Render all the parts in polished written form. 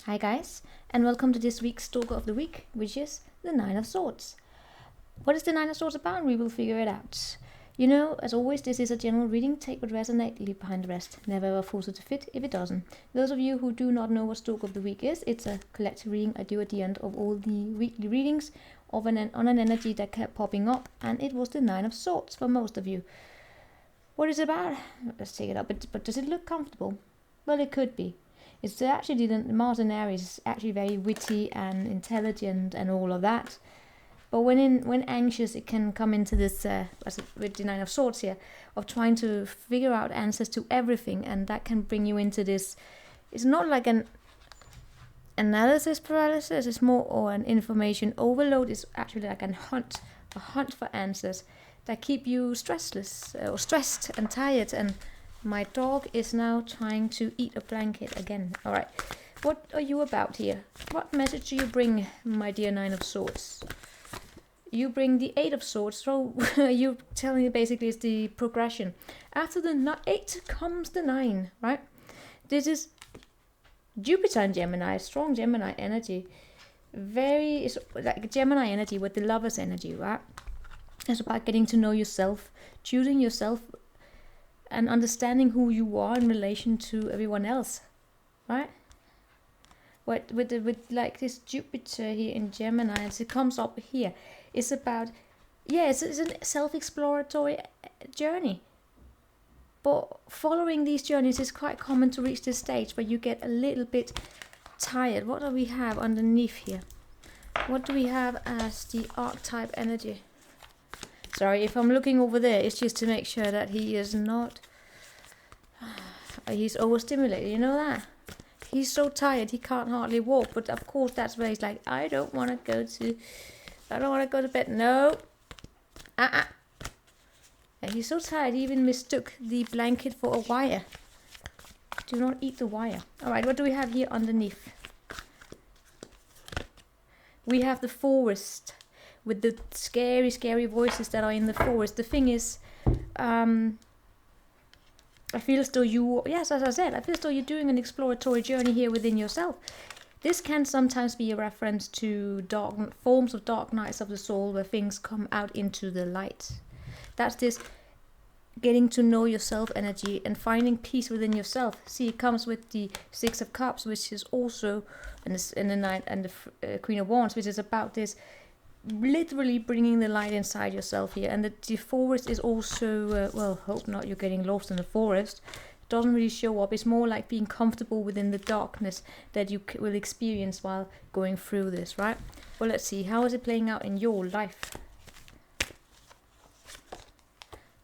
Hi guys, and welcome to this week's Stalker of the Week, which is the Nine of Swords. What is the Nine of Swords about? We will figure it out. You know, as always, this is a general reading. Take what resonates, leave behind the rest. Never ever force it to fit if it doesn't. Those of you who do not know what Stalker of the Week is, it's a collective reading I do at the end of all the weekly readings on an energy that kept popping up, and it was the Nine of Swords for most of you. What is it about? Let's take it up. But does it look comfortable? Well, it could be. It's actually, Mars in Aries is actually very witty and intelligent and all of that. But when anxious, it can come into this, with the Nine of Swords here, of trying to figure out answers to everything. And that can bring you into this, it's not like an analysis paralysis, it's more or an information overload. It's actually like a hunt for answers that keep you stressless or stressed and tired. And my dog is now trying to eat a blanket again. All right, what are you about here? What message do you bring, my dear Nine of Swords? You bring the Eight of Swords, so you're telling me basically it's the progression. After the 8 comes the 9, right? This is Jupiter and Gemini, strong Gemini energy. It's like Gemini energy with the lover's energy, right? It's about getting to know yourself, choosing yourself, and understanding who you are in relation to everyone else, right? With like this Jupiter here in Gemini, as it comes up here, it's about, it's a self-exploratory journey. But following these journeys is quite common to reach this stage where you get a little bit tired. What do we have underneath here? What do we have as the archetype energy? Sorry, if I'm looking over there, it's just to make sure that he is not... he's overstimulated, you know that? He's so tired, he can't hardly walk. But of course, that's where he's like, I don't want to go to bed. No. And he's so tired, he even mistook the blanket for a wire. Do not eat the wire. Alright, what do we have here underneath? We have the forest, with the scary, scary voices that are in the forest. The thing is, I feel as though as I said, I feel as though you're doing an exploratory journey here within yourself. This can sometimes be a reference to dark forms of dark nights of the soul, where things come out into the light. That's this getting to know yourself energy and finding peace within yourself. See, it comes with the Six of Cups, which is also, and the Knight and the Queen of Wands, which is about this literally bringing the light inside yourself here. And the forest is also, hope not you're getting lost in the forest. It doesn't really show up. It's more like being comfortable within the darkness that you will experience while going through this, right? Well, let's see, how is it playing out in your life?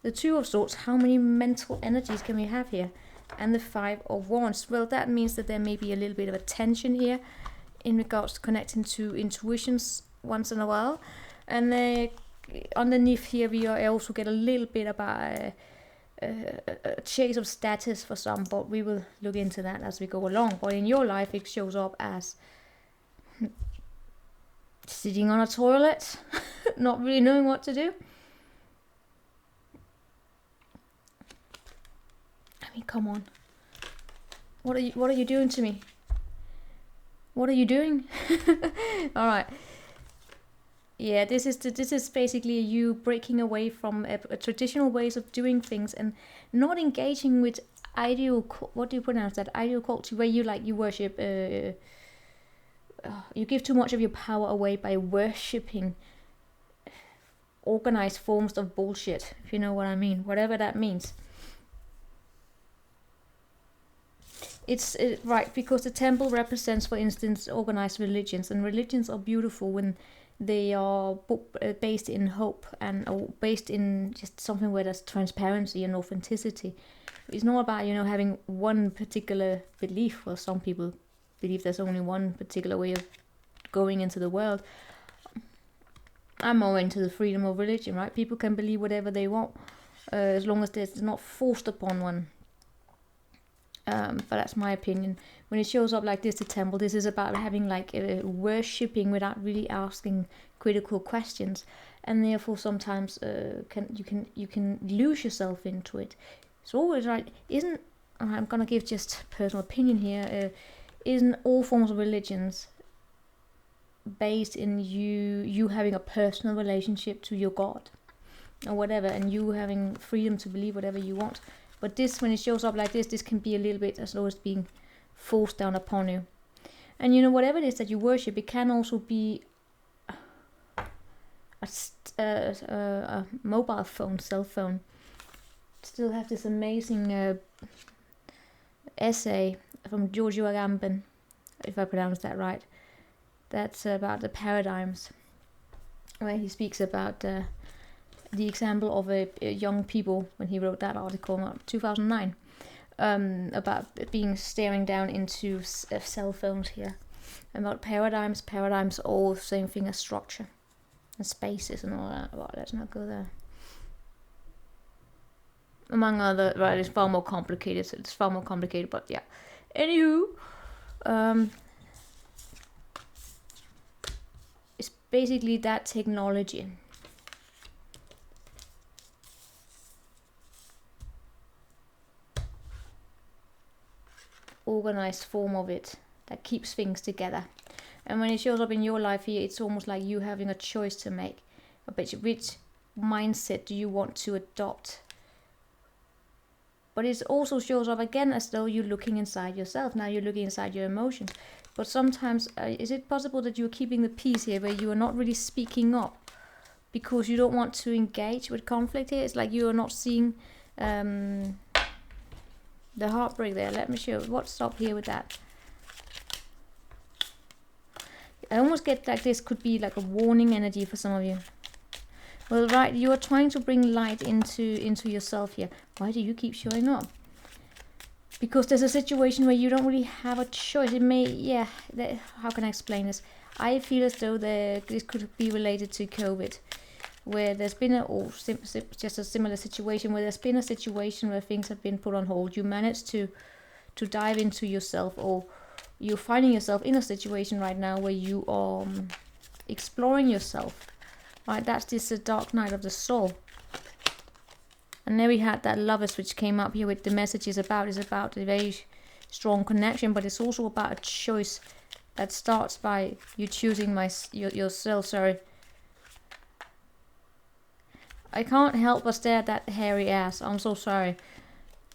The Two of Swords, how many mental energies can we have here? And the Five of Wands, well, that means that there may be a little bit of a tension here in regards to connecting to intuitions once in a while. And underneath here we also get a little bit about a chase of status for some, but we will look into that as we go along. But in your life it shows up as sitting on a toilet, not really knowing what to do. I mean, come on, what are you doing to me? What are you doing? All right. Yeah, this is basically you breaking away from a traditional ways of doing things and not engaging with what do you pronounce that? Ideal culture, where you worship. You give too much of your power away by worshipping organized forms of bullshit, if you know what I mean. Whatever that means. It's right, because the temple represents, for instance, organized religions, and religions are beautiful when they are based in hope and based in just something where there's transparency and authenticity. It's not about, having one particular belief. Well, some people believe there's only one particular way of going into the world. I'm more into the freedom of religion, right? People can believe whatever they want, as long as it's not forced upon one. But that's my opinion. When it shows up like this, the temple, this is about having worshipping without really asking critical questions, and therefore sometimes you can lose yourself into it. It's always right, I'm gonna give just personal opinion here. in all forms of religions based in you having a personal relationship to your God or whatever, and you having freedom to believe whatever you want. But this, when it shows up like this can be a little bit as though it's being forced down upon you. And you know, whatever it is that you worship, it can also be a mobile phone, cell phone. Still have this amazing essay from Giorgio Agamben, if I pronounce that right. That's about the paradigms, where he speaks about the example of a young people when he wrote that article in 2009 about being staring down into cell phones here, about paradigms all the same thing as structure and spaces and all that. Well, let's not go there. Among other, right, it's far more complicated. But yeah. Anywho, it's basically that technology. Organized form of it that keeps things together. And when it shows up in your life here, it's almost like you having a choice to make. Which mindset do you want to adopt? But it also shows up again as though you're looking inside yourself. Now you're looking inside your emotions. But sometimes, is it possible that you're keeping the peace here, where you are not really speaking up because you don't want to engage with conflict here? It's like you are not seeing the heartbreak there. Let me show what's up here with that. I almost get like this could be like a warning energy for some of you. Well, right, you are trying to bring light into yourself here. Why do you keep showing up? Because there's a situation where you don't really have a choice. It may, yeah, how can I explain this? I feel as though this could be related to COVID, where there's been just a similar situation, where there's been a situation where things have been put on hold. You manage to dive into yourself, or you're finding yourself in a situation right now where you are exploring yourself. Right, that's this dark night of the soul. And then we had that lovers, which came up here with the messages about a very strong connection, but it's also about a choice that starts by you choosing yourself. Sorry, I can't help but stare at that hairy ass. I'm so sorry.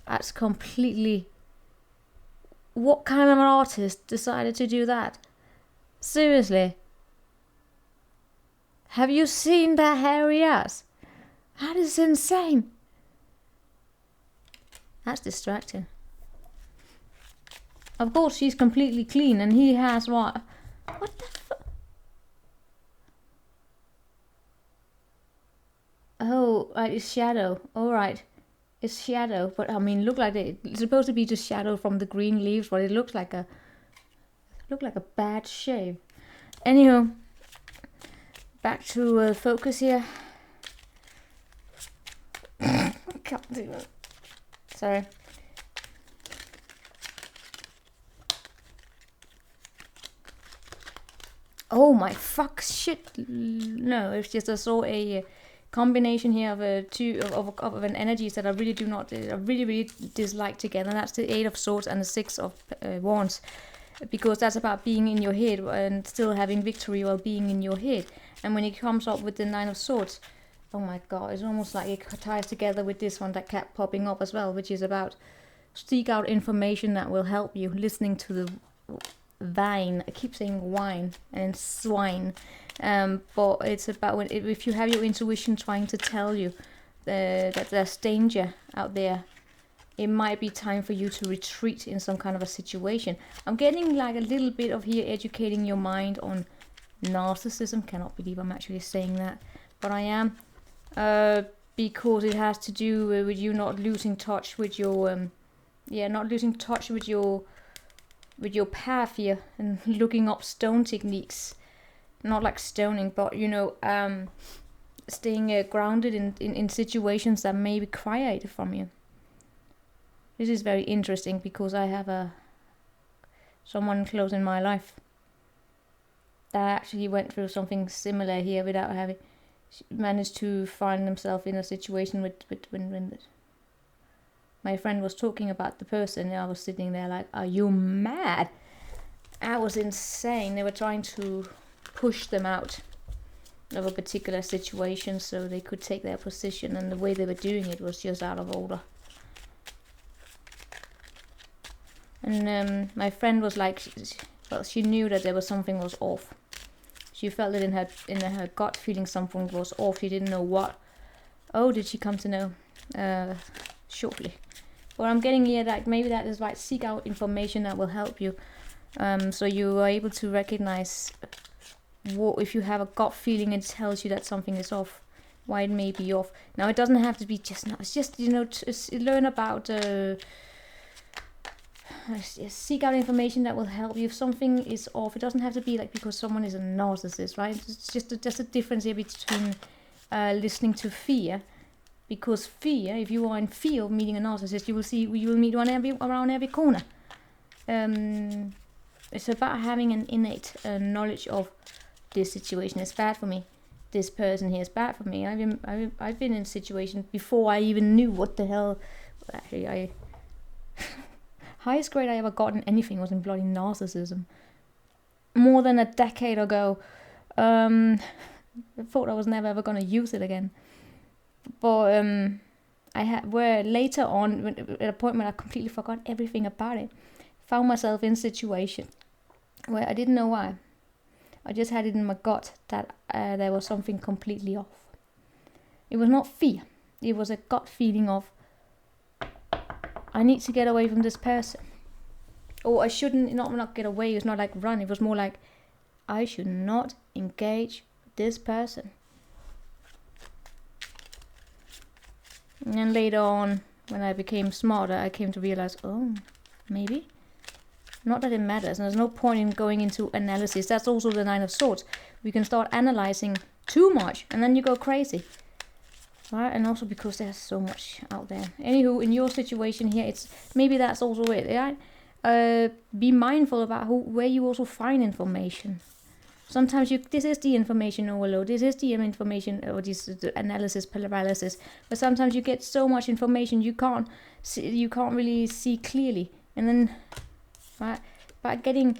That's completely. What kind of an artist decided to do that? Seriously. Have you seen that hairy ass? That is insane. That's distracting. Of course, she's completely clean, and he has what? What the fuck? Oh, right, it's shadow. All right, it's shadow. But I mean, look like it's supposed to be just shadow from the green leaves, but it looks like a bad shave. Anyhow. Back to focus here. Can't do it. Sorry. Oh my fuck shit! No, it's just I saw a combination here of of an energies that I really dislike together. And that's the 8 of Swords and the 6 of Wands, because that's about being in your head and still having victory while being in your head. And when it comes up with the 9 of Swords, oh my god, it's almost like it ties together with this one that kept popping up as well, which is about seek out information that will help you, listening to the vine. I keep saying wine and swine, but it's about if you have your intuition trying to tell you that there's danger out there, it might be time for you to retreat in some kind of a situation. I'm getting like a little bit of here educating your mind on narcissism. Cannot believe I'm actually saying that, but I am, because it has to do with you not losing touch with your with your path here, and looking up stone techniques, not like stoning, but you know, staying grounded in situations that may be created from you. This is very interesting because I have someone close in my life that actually went through something similar here without having managed to find themselves in a situation when my friend was talking about the person, and I was sitting there like, are you mad? That was insane. They were trying to push them out of a particular situation so they could take their position, and the way they were doing it was just out of order. And my friend was like, well, she knew that there was something was off. She felt it in her gut feeling something was off. She didn't know what. Oh, did she come to know shortly? Well, I'm getting here that maybe that is right. Seek out information that will help you, so you are able to recognize what, if you have a gut feeling, it tells you that something is off, why it may be off. Now, it doesn't have to be just now. It's just, you know, to learn about. Seek out information that will help you. If something is off, it doesn't have to be like because someone is a narcissist, right? It's just a difference here between listening to fear, because fear, if you are in fear of meeting a narcissist, you will meet one around every corner. It's about having an innate knowledge of this situation is bad for me. This person here is bad for me. I've been in situations before I even knew what the hell. Actually, highest grade I ever got in anything was in bloody narcissism. More than a decade ago. I thought I was never ever going to use it again. But where later on, at a point when I completely forgot everything about it, found myself in a situation where I didn't know why. I just had it in my gut that there was something completely off. It was not fear. It was a gut feeling of, I need to get away from this person. Or I shouldn't, not get away, it's not like run, it was more like, I should not engage with this person. And then later on, when I became smarter, I came to realize, oh, maybe. Not that it matters, and there's no point in going into analysis. That's also the Nine of Swords. We can start analyzing too much, and then you go crazy. Right? And also because there's so much out there. Anywho, in your situation here, it's maybe that's also it. Yeah? Be mindful about where you also find information. Sometimes this is the information overload. This is the information or the analysis paralysis. But sometimes you get so much information you can't really see clearly. And then, right, by getting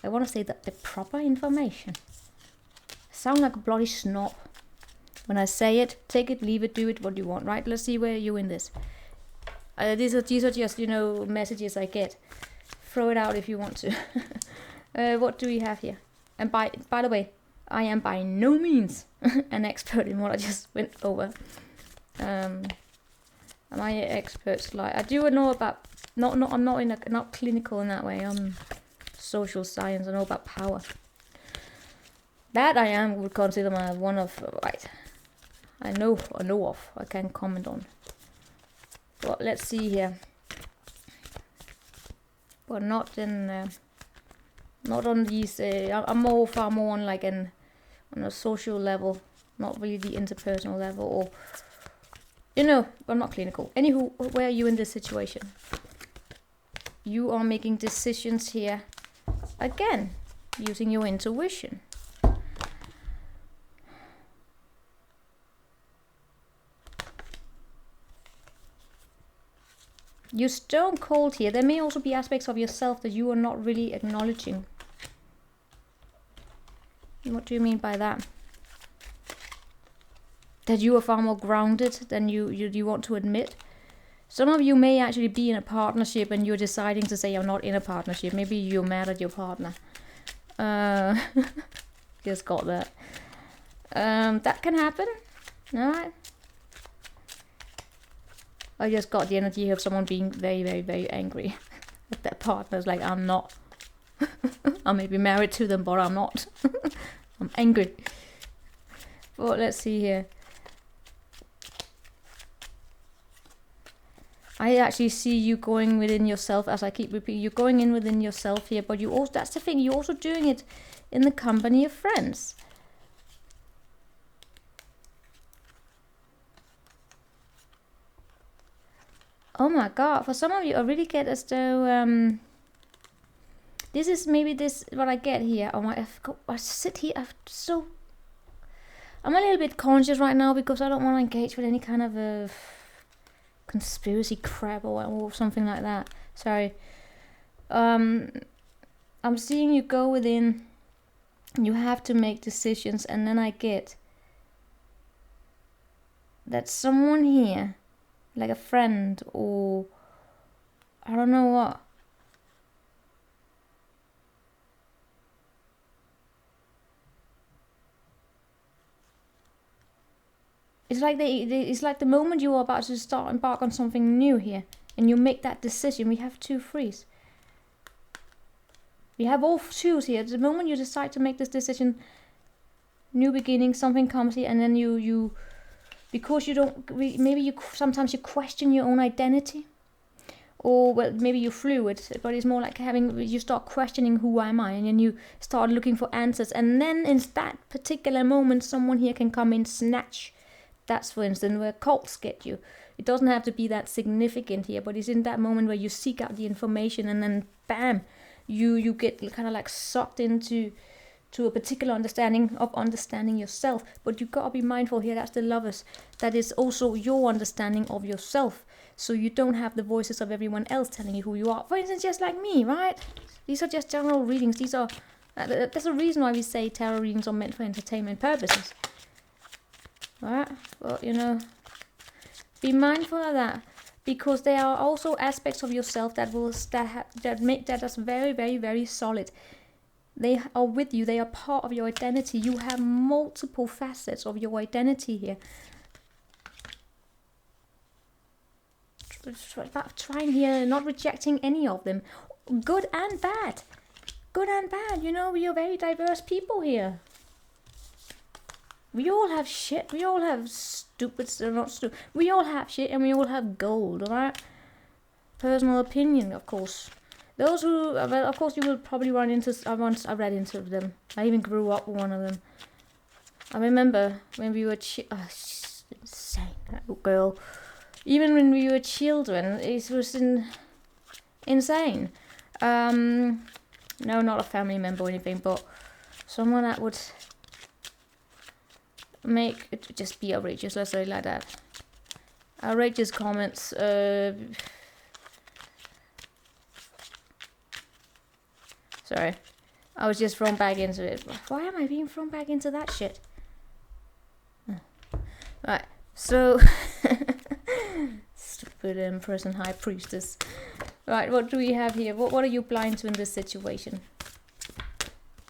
I want to say that the proper information. I sound like a bloody snob. When I say it, take it, leave it, do it, what you want, right? Let's see where you're in this. These are just, messages I get. Throw it out if you want to. What do we have here? And by the way, I am by no means an expert in what I just went over. Am I an expert? Like, I do know about, I'm not clinical in that way. I'm social science. I know about power. That would consider my one of, right. I know of. I can comment on. But let's see here. But not on these. I'm far more on like on a social level, not really the interpersonal level, or I'm not clinical. Anywho, where are you in this situation? You are making decisions here, again, using your intuition. You're stone cold here. There may also be aspects of yourself that you are not really acknowledging. What do you mean by that? That you are far more grounded than you want to admit. Some of you may actually be in a partnership and you're deciding to say, I'm not in a partnership. Maybe you're mad at your partner. Just got that. That can happen. Alright. I just got the energy of someone being very, very, very angry at their partners. Like, I'm not. I may be married to them, but I'm not. I'm angry. But let's see here. I actually see you going within yourself, as I keep repeating. You're going in within yourself here, but you also, that's the thing, you're also doing it in the company of friends. Oh my god, for some of you, I really get as though, this is maybe what I get here. Oh my, I sit here, I'm a little bit conscious right now because I don't want to engage with any kind of a conspiracy crap or something like that. Sorry. I'm seeing you go within. You have to make decisions, and then I get that someone here, like a friend or I don't know what, it's like it's like the moment you are about to embark on something new here, and you make that decision. We have 2 threes. We have all 2s here. The moment you decide to make this decision, new beginning, something comes here, and then you because you don't, maybe you sometimes you question your own identity, or well, maybe you're fluid, but it's more like you start questioning who am I, and then you start looking for answers, and then in that particular moment, someone here can come in, snatch. That's, for instance, where cults get you. It doesn't have to be that significant here, but it's in that moment where you seek out the information, and then bam, you get kind of like sucked into a particular understanding yourself. But you gotta be mindful here, that's the Lovers, that is also your understanding of yourself, so you don't have the voices of everyone else telling you who you are. For instance, just like me, right? These are just general readings. These are there's a reason why we say tarot readings are meant for entertainment purposes, right? Well, you know, be mindful of that, because there are also aspects of yourself that make us very, very, very solid. They are with you. They are part of your identity. You have multiple facets of your identity here. About trying here, not rejecting any of them, good and bad. Good and bad. You know, we are very diverse people here. We all have shit. We all have not stupid. We all have shit, and we all have gold, alright? Personal opinion, of course. Those who, well, of course, you will probably run into. I read into them. I even grew up with one of them. I remember when we were insane, that little girl. Even when we were children, it was insane. No, not a family member or anything, but someone that would make it just be outrageous. Let's say it like that. Outrageous comments. Sorry, I was just thrown back into it. Why am I being thrown back into that shit? Right, so stupid Empress and High Priestess. Right, what do we have here? What are you blind to in this situation?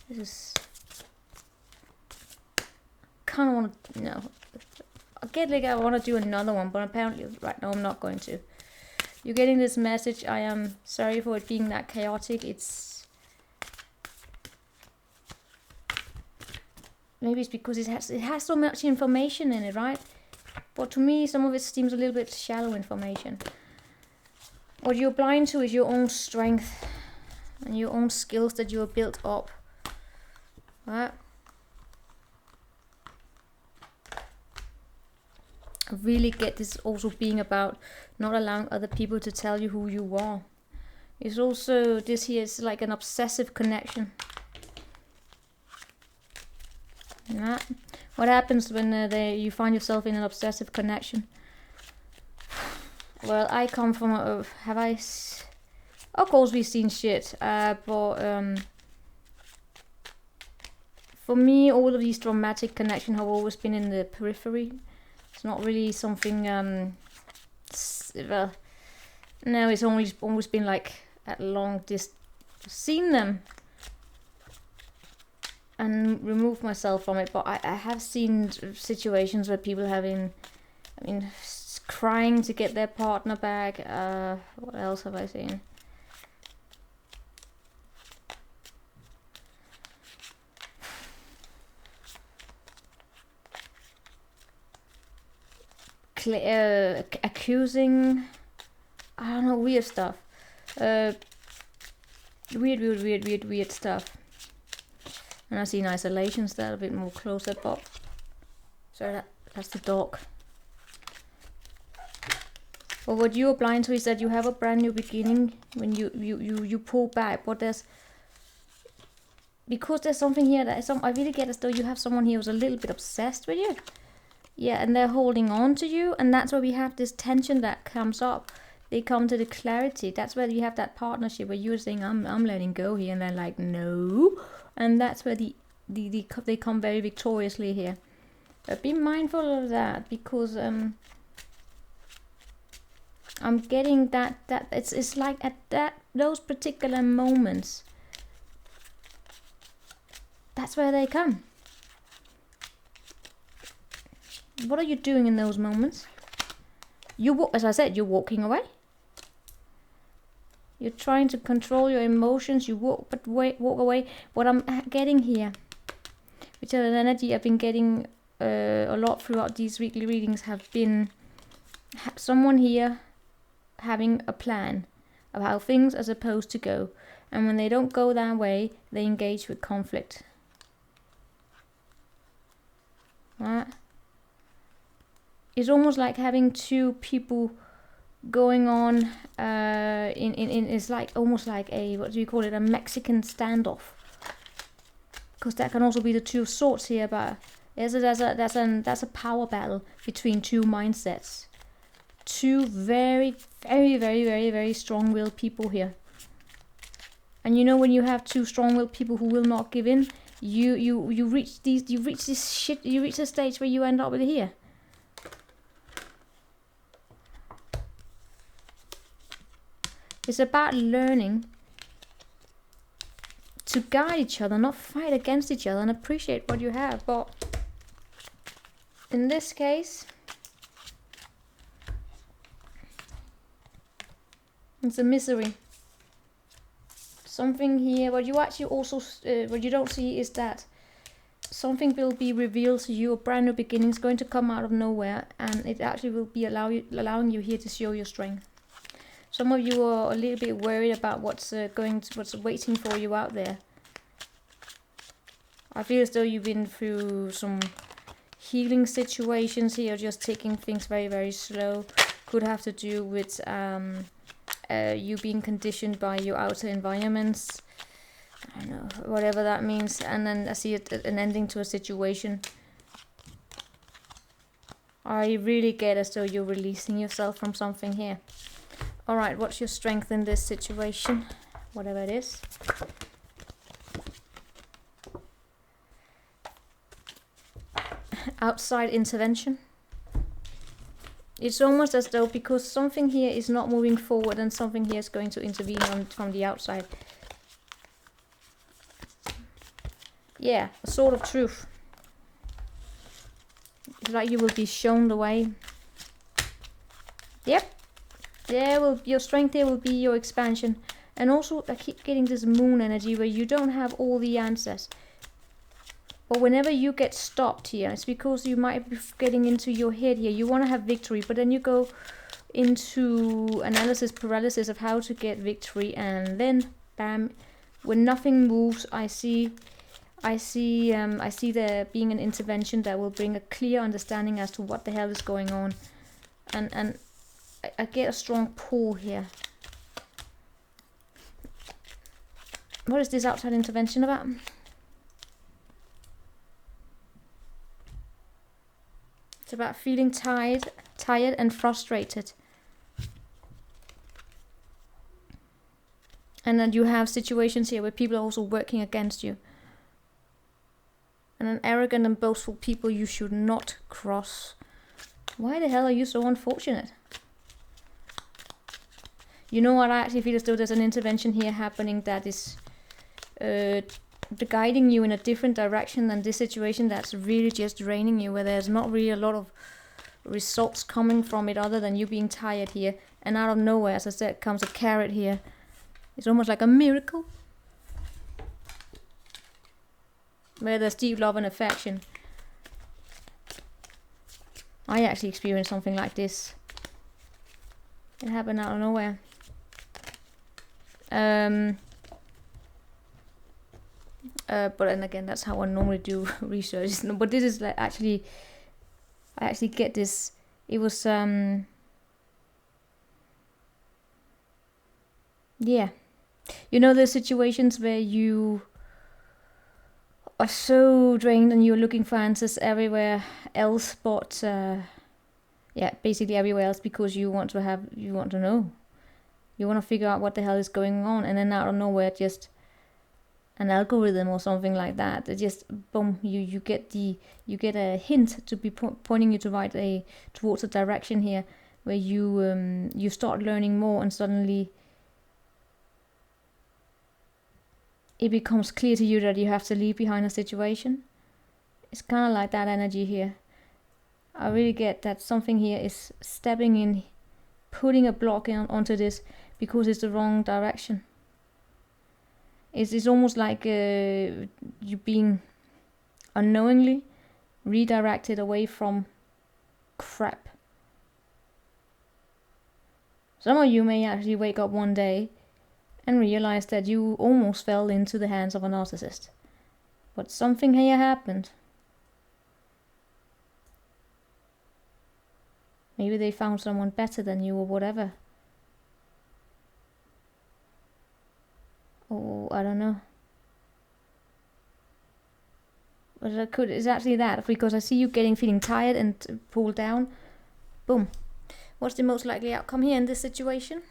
This is kind of want to, no. I get like I want to do another one, but apparently right now I'm not going to. You're getting this message. I am sorry for it being that chaotic. Maybe it's because it has so much information in it, right? But to me, some of it seems a little bit shallow information. What you're blind to is your own strength and your own skills that you have built up, right? I really get this also being about not allowing other people to tell you who you are. It's also, this here is like an obsessive connection. Yeah. What happens when you find yourself in an obsessive connection? Well, I come from a, of course we've seen shit, but for me, all of these dramatic connections have always been in the periphery. It's not really something, well, no, it's always been like at long distance. Seen them and removed myself from it, but I have seen situations where people crying to get their partner back. What else have I seen? Accusing, I don't know, weird stuff. Weird stuff. And I see isolations that are a bit more closer, but sorry, that's the dog. But what you're blind to is that you have a brand new beginning when you pull back, but because there's something here that I really get as though you have someone here who's a little bit obsessed with you. Yeah, and they're holding on to you, and that's why we have this tension that comes up. they come to the clarity. That's where you have that partnership where you're saying, I'm letting go here, and they're like, no. And that's where they come very victoriously here. But be mindful of that, because I'm getting that it's like at those particular moments, that's where they come. What are you doing in those moments? As I said, you're walking away. You're trying to control your emotions. You walk away. What I'm getting here, which is an energy I've been getting a lot throughout these weekly readings, have been someone here having a plan of how things are supposed to go, and when they don't go that way, they engage with conflict. Right? It's almost like having two people going on it's like almost like a, what do you call it, a Mexican standoff, because that can also be the Two of Swords here. But that's a power battle between two mindsets, two very, very, very, very, very strong-willed people here. And you know, when you have two strong-willed people who will not give in, you reach a stage where you end up with here. It's about learning to guide each other, not fight against each other, and appreciate what you have. But in this case, it's a misery. Something here, what you actually also, what you don't see is that something will be revealed to you, a brand new beginning is going to come out of nowhere, and it actually will be allowing you here to show your strength. Some of you are a little bit worried about what's waiting for you out there. I feel as though you've been through some healing situations here, just taking things very, very slow. Could have to do with you being conditioned by your outer environments. I don't know, whatever that means. And then I see an ending to a situation. I really get as though you're releasing yourself from something here. Alright, what's your strength in this situation? Whatever it is. Outside intervention. It's almost as though because something here is not moving forward and something here is going to intervene from the outside. Yeah, a sword of truth. It's like you will be shown the way. Yep. Your strength here will be your expansion. And also I keep getting this moon energy where you don't have all the answers. But whenever you get stopped here, it's because you might be getting into your head here. You want to have victory, but then you go into analysis paralysis of how to get victory, and then bam, when nothing moves, I see there being an intervention that will bring a clear understanding as to what the hell is going on. And I get a strong pull here. What is this outside intervention about? It's about feeling tired and frustrated. And then you have situations here where people are also working against you. And an arrogant and boastful people you should not cross. Why the hell are you so unfortunate? You know what, I actually feel as though there's an intervention here happening that is guiding you in a different direction than this situation that's really just draining you, where there's not really a lot of results coming from it other than you being tired here. And out of nowhere, as I said, comes a carrot here. It's almost like a miracle. Where there's deep love and affection. I actually experienced something like this. It happened out of nowhere. But then again, that's how I normally do research. But this is like I actually get this. It was yeah, you know, there's situations where you are so drained and you're looking for answers everywhere else, but yeah, basically everywhere else, because you want to know. You want to figure out what the hell is going on, and then out of nowhere, just an algorithm or something like that. It just boom, you get a hint to be pointing you to towards a direction here, where you start learning more, and suddenly it becomes clear to you that you have to leave behind a situation. It's kind of like that energy here. I really get that something here is stepping in, putting a block onto this because it's the wrong direction. It's almost like you being unknowingly redirected away from crap. Some of you may actually wake up one day and realize that you almost fell into the hands of a narcissist. But something here happened. Maybe they found someone better than you or whatever. Oh, I don't know. But it's actually that, because I see you feeling tired and pulled down. Boom. What's the most likely outcome here in this situation?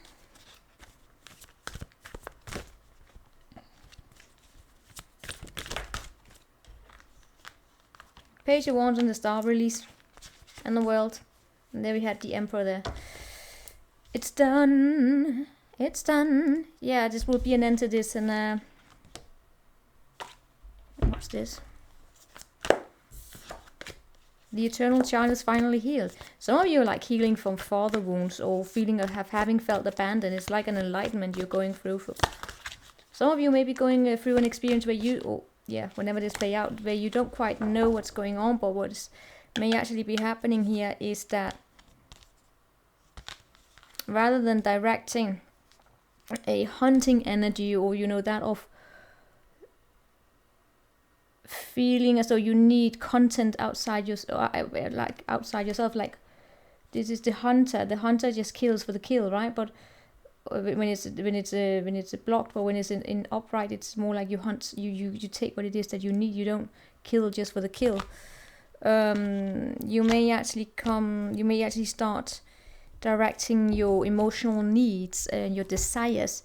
Page of Wands and the Star, release, and the World. And there we had the Emperor there. It's done. It's done. Yeah, this will be an end to this. And what's this? The eternal child is finally healed. Some of you are like healing from father wounds, or feeling of having felt abandoned. It's like an enlightenment you're going through. Some of you may be going through an experience where whenever this play out, where you don't quite know what's going on, but what may actually be happening here is that rather than directing a hunting energy, or that of feeling as though you need content outside yourself, like this is the hunter just kills for the kill, right? But when it's blocked, or when it's in upright, it's more like you hunt, you take what it is that you need. You don't kill just for the kill. You may actually start directing your emotional needs and your desires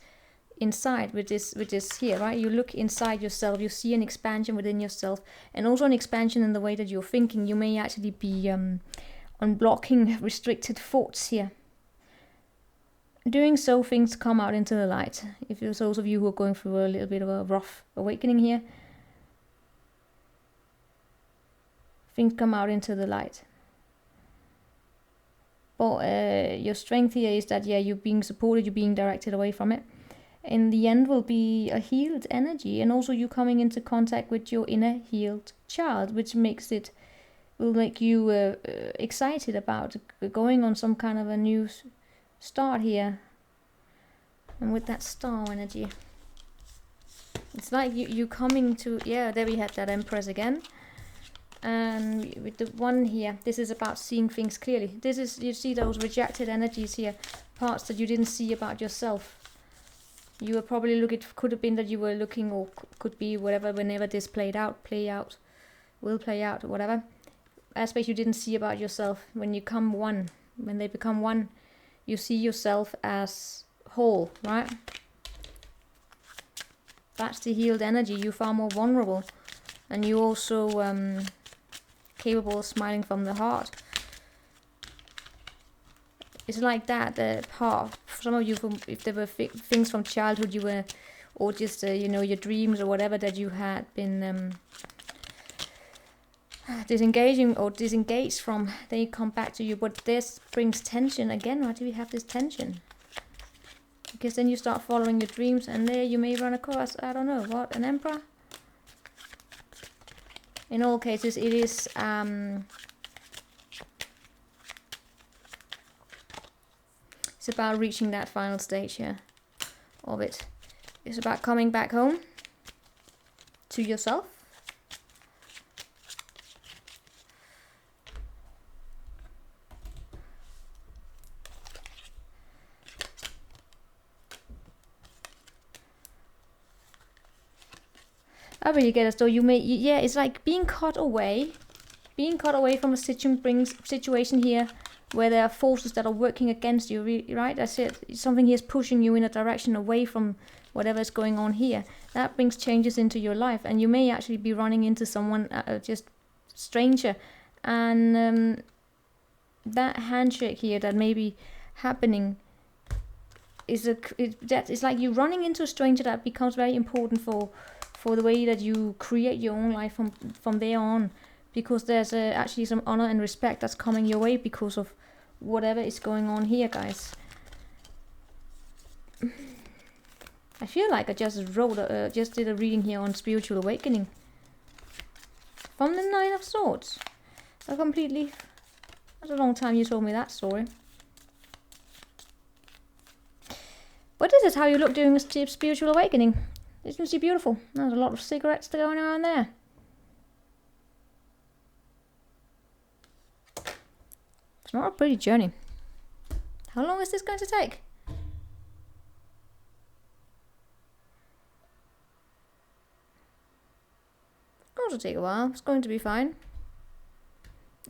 inside with this here, right? You look inside yourself, you see an expansion within yourself, and also an expansion in the way that you're thinking. You may actually be unblocking restricted thoughts here. Doing so, things come out into the light. If there's those of you who are going through a little bit of a rough awakening here, things come out into the light. But your strength here is that, you're being supported, you're being directed away from it. In the end will be a healed energy, and also you coming into contact with your inner healed child, which will make you excited about going on some kind of a new start here. And with that star energy, it's like you coming to, there we had that Empress again. And with the one here, this is about seeing things clearly. This is, you see those rejected energies here, parts that you didn't see about yourself. You were probably could have been that you were looking, or could be whatever, whenever this will play out, or whatever. Aspects you didn't see about yourself. When they become one, you see yourself as whole, right? That's the healed energy. You're far more vulnerable, and you also capable of smiling from the heart. It's like that part. Some of you, if there were things from childhood you were, or just your dreams or whatever that you had been disengaged from, they come back to you. But this brings tension again. Why do we have this tension? Because then you start following your dreams, and there you may run across, I don't know what, an emperor. In all cases, it is it's about reaching that final stage here of it. It's about coming back home to yourself. I really get it. So you may, it's like being cut away from a situation here where there are forces that are working against you, right? I said something here is pushing you in a direction away from whatever is going on here. That brings changes into your life, and you may actually be running into someone, just stranger, and that handshake here that may be happening is it's like you running into a stranger that becomes very important for the way that you create your own life from there on, because there's actually some honor and respect that's coming your way because of whatever is going on here, guys. I feel like I just just did a reading here on spiritual awakening from the Nine of Swords. That's a long time you told me that story. But this is how you look during a spiritual awakening. Isn't she beautiful? There's a lot of cigarettes going around there. It's not a pretty journey. How long is this going to take? It's going to take a while. It's going to be fine.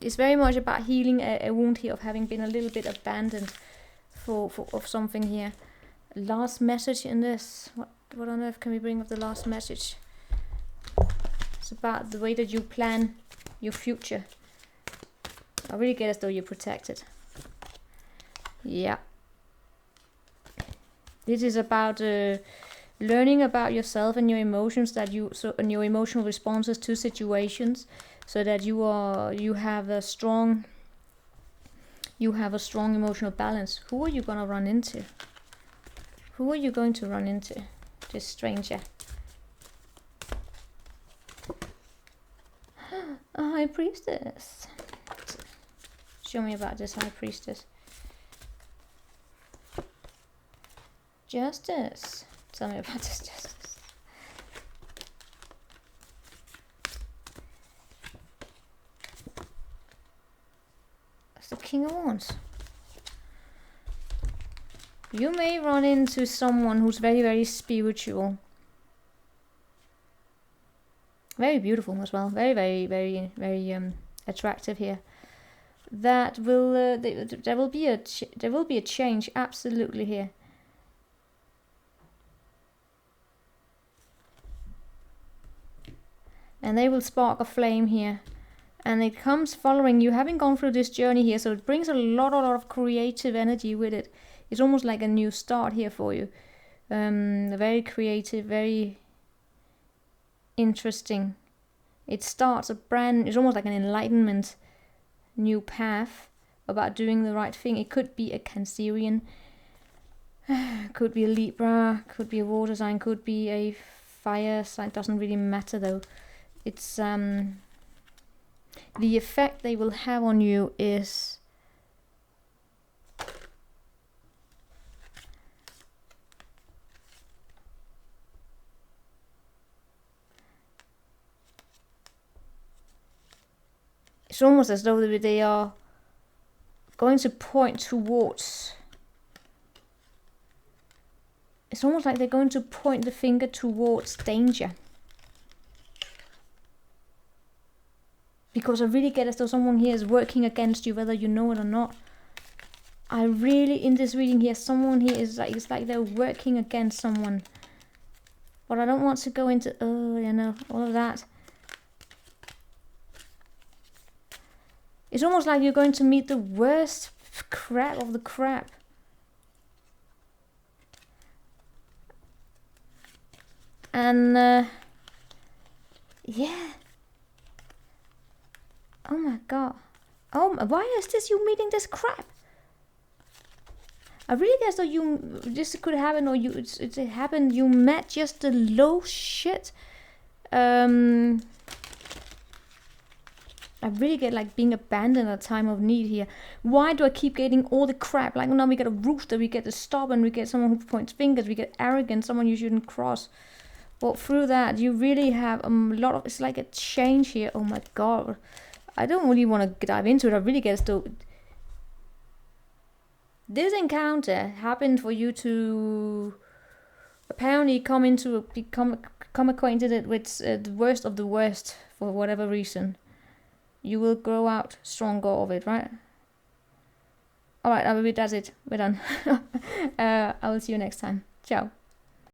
It's very much about healing a wound here of having been a little bit abandoned of something here. Last message in this. What on earth can we bring of the last message? It's about the way that you plan your future. I really get as though you're protected. Yeah. This is about learning about yourself and your emotions, and your emotional responses to situations, so that you have a strong emotional balance. Who are you gonna run into? Who are you going to run into? This stranger. A high priestess. Show me about this high priestess. Justice. Tell me about this justice. That's the King of Wands. You may run into someone who's very, very spiritual. Very beautiful as well. Very, very, very, very attractive here. That will there will be a change absolutely here. And they will spark a flame here. And it comes following you having gone through this journey here, so it brings a lot of creative energy with it. It's almost like a new start here for you. Very creative, very interesting. It starts it's almost like an enlightenment, new path about doing the right thing. It could be a Cancerian, could be a Libra, could be a water sign, could be a fire sign. Doesn't really matter though. It's the effect they will have on you is it's almost as though they are going to point towards, it's almost like they're going to point the finger towards danger. Because I really get as though someone here is working against you, whether you know it or not. I really, in this reading here, someone here is like, it's like they're working against someone. But I don't want to go into, all of that. It's almost like you're going to meet the worst crap of the crap. And, yeah. Oh my god. Why is this you meeting this crap? I really guess though this could happen, or it happened, you met just the low shit. I really get like being abandoned at a time of need here. Why do I keep getting all the crap? Like now we get a rooster, we get the stubborn, we get someone who points fingers, we get arrogant, someone you shouldn't cross. But through that, you really have a lot of, it's like a change here. Oh my god. I don't really want to dive into it. I really get to. This encounter happened for you to apparently become acquainted with the worst of the worst for whatever reason. You will grow out stronger of it, right? All right, that's it. We're done. I will see you next time. Ciao.